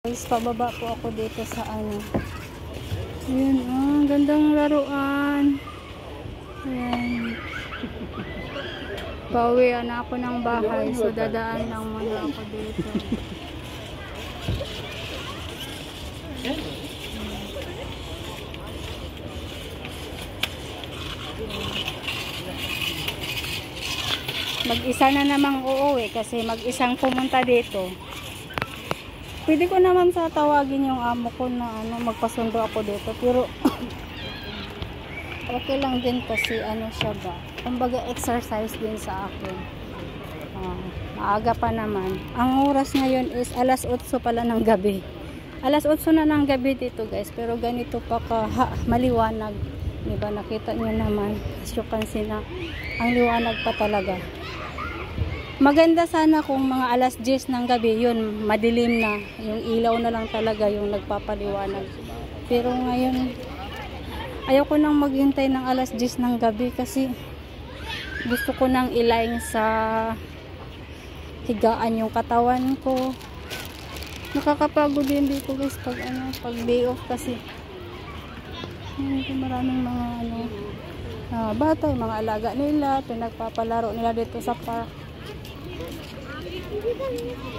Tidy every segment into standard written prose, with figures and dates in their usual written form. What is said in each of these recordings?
Guys, pababa po ako dito sa ano. Ayan, gandang laruan. Ayan. Pauwian na ako ng bahay. So, dadaan lang muna ako dito. Mag-isa na namang uuwi kasi mag-isang pumunta dito. Pwede ko naman sa tawagin yung amo ko na ano, magpasundo ako dito. Pero okay lang din kasi ano siya ba. Kumbaga exercise din sa akin. Maaga pa naman. Ang oras ngayon is alas 8 pala ng gabi. Alas 8 na ng gabi dito guys. Pero ganito pa maliwanag. Diba nakita nyo naman. As you can see na ang liwanag pa talaga. Maganda sana kung mga alas 10 ng gabi, yun, madilim na. Yung ilaw na lang talaga yung nagpapaliwanag. Pero ngayon, ayaw ko nang maghintay ng alas 10 ng gabi kasi gusto ko nang ilaing sa higaan yung katawan ko. Nakakapagod din dito guys pag, pag day off kasi. Maraming mga bata, yung mga alaga nila, pinagpapalaro nila dito sa park.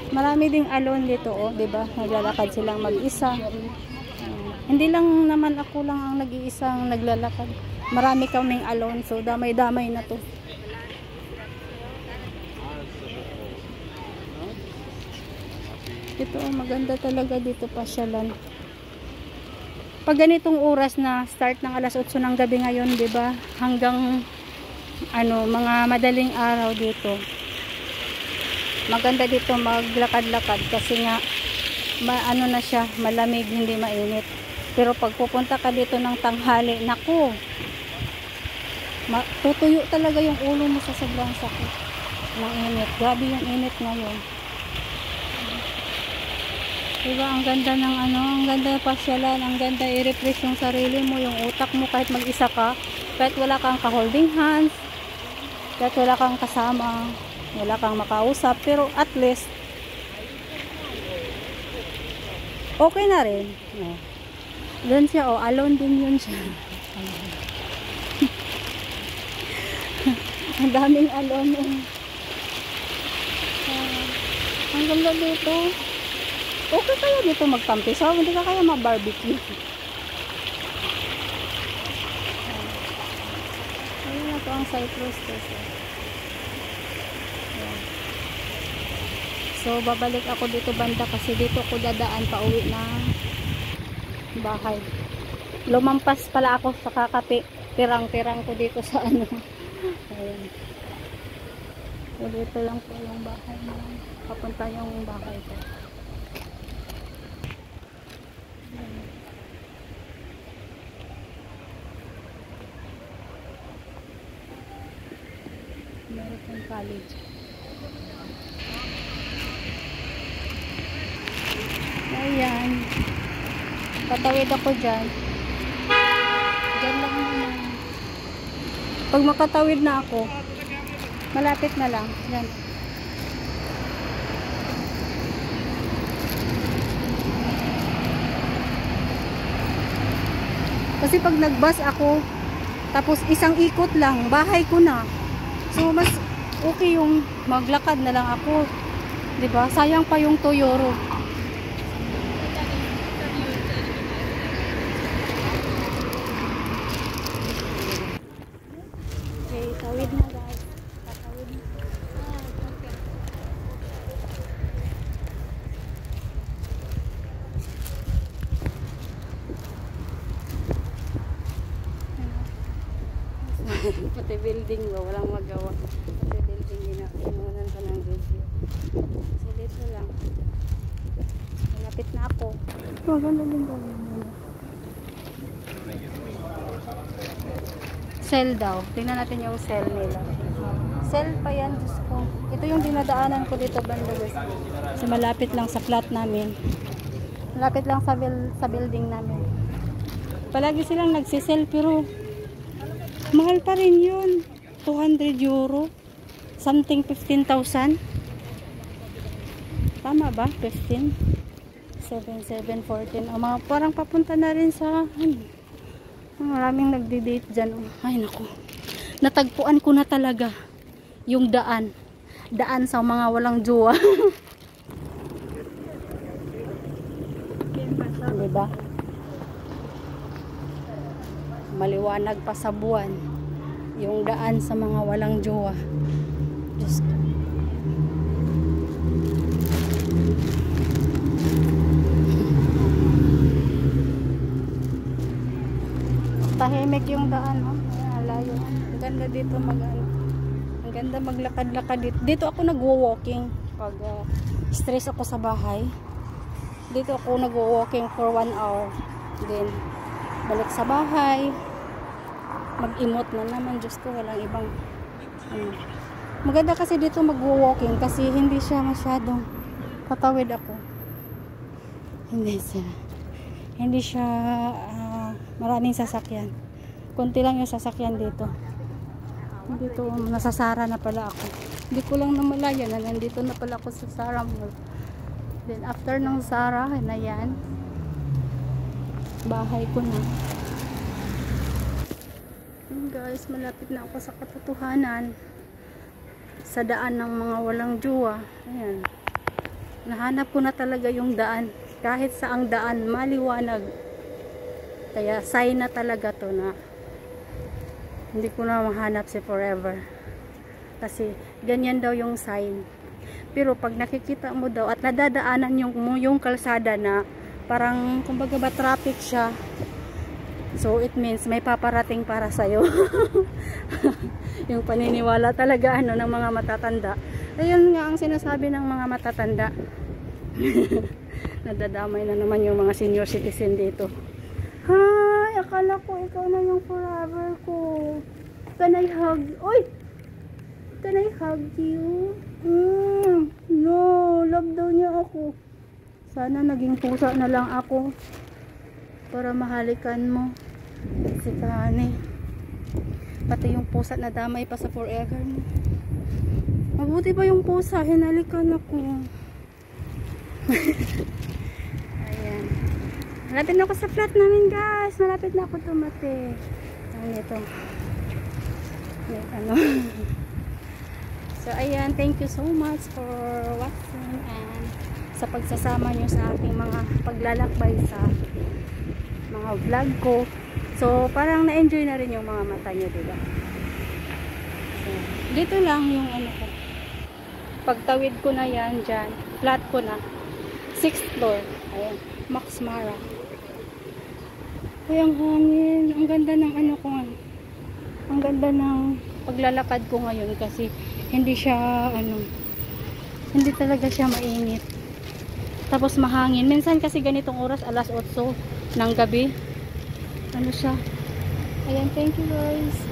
Marami ding alone dito, di ba? Naglalakad silang mag-isa. Hindi lang naman ako lang ang nag-iisang naglalakad. Marami kaming alone, so damay-damay na to. Ito, maganda talaga dito pasyalan. Pag ganitong oras na start ng alas 8 ng gabi ngayon, di ba? Hanggang mga madaling araw dito. Maganda dito maglakad-lakad kasi nga na siya, malamig, hindi mainit. Pero pag pupunta ka dito ng tanghali, naku, tutuyo talaga yung ulo mo sa sobrang sakit ng init. Grabe yung init ngayon. Diba, ang ganda ng ang ganda ng pasyalan, ang ganda i-refresh yung sarili mo, yung utak mo kahit mag-isa ka, kahit wala kang ka-holding hands, kahit wala kang kasama. Wala kang makausap, pero at least okay na rin. Doon siya, alone din yun siya. Ang daming alone. Ang ganda dito. Okay kaya dito magtampisaw, hindi ka kaya ma-barbecue. Ayun na to ang Cyprus test. So, babalik ako dito banda kasi dito ko dadaan pa uwi na bahay. Lumampas pala ako sa pirang-pirang ko dito sa Ayan. So, dito lang po yung bahay na papunta yung bahay ko. American College. Ayan. Patawid ako dyan. Dyan lang naman. Pag makatawid na ako, malapit na lang. Dyan. Kasi pag nag-bus ako, tapos isang ikot lang, bahay ko na. So, mas okay yung maglakad na lang ako. Diba? Sayang pa yung 2 euro. Tawid na guys. Tatawid na. Okay. Pati building ba, walang magawa. Pati building inuunan pa ng video. So dito lang. Malapit na ako. Maganda din gawin nila. Sell daw. Tingnan natin yung sell nila. Sell pa yan, Diyos ko. Ito yung dinadaanan ko dito banda guys. Kasi malapit lang sa flat namin. Malapit lang sa building namin. Palagi silang nagsisell pero mahal pa rin yun. 200 euro. Something 15,000. Tama ba? 15? 7:14. Parang papunta na rin sa maraming nagdi-date dyan. Ay naku, natagpuan ko na talaga yung daan sa mga walang jowa. Diba? Maliwanag pa sa buwan yung daan sa mga walang jowa. Diyos ko. Tahimik yung daan, oh. Ayan, layo. Ang ganda dito ang ganda maglakad-lakad dito. Dito ako nagwo-walking pag stress ako sa bahay. Dito ako nagwo-walking for 1 hour. Then balik sa bahay. Mag-emote na naman. Diyos ko, walang ibang maganda kasi dito magwo-walking kasi hindi siya masyadong patawid ako. Hindi siya maraming sasakyan. Konti lang yung sasakyan dito. Dito nasasara na pala ako. Hindi ko lang namalaya na nandito na pala ako sa Sara Mall. Then after ng Sara na yan, bahay ko na. And guys, malapit na ako sa katotohanan. Sa daan ng mga walang jowa. Ayan. Nahanap ko na talaga yung daan. Kahit saang daan, maliwanag. Kaya sign na talaga to na hindi ko na mahanap si forever. Kasi ganyan daw yung sign. Pero pag nakikita mo daw at nadadaanan yung kalsada na parang kumbaga ba traffic siya. So it means may paparating para sa'yo. Yung paniniwala talaga ng mga matatanda. Ayun nga ang sinasabi ng mga matatanda. Nadadamay na naman yung mga senior citizen dito. Hi, akala ko ikaw na yung forever ko. Can I hug? Oy! Can I hug you? No, love daw niya ako. Sana naging pusa na lang ako para mahalikan mo. Si Kani. Pati yung pusa na damay pa sa forever mo. Mabuti ba yung pusa? Hinalikan ako. Ayan. Malapit na ako sa flat namin, guys. Malapit na ako tumate. Ito. Ano. So, ayan. Thank you so much for watching and sa pagsasama nyo sa ating mga paglalakbay sa mga vlog ko. So, parang na-enjoy na rin yung mga mata nyo, diba? So, dito lang yung ano ko. Pagtawid ko na yan dyan. Flat ko na. 6th floor. Ayan. Max Mara. Ay, ang hangin. Ang ganda ng ano ko. Ang ganda ng paglalakad ko ngayon kasi hindi siya hindi talaga siya mainit. Tapos mahangin. Minsan kasi ganitong oras, alas 8 ng gabi. Ano siya. Ayan, thank you guys.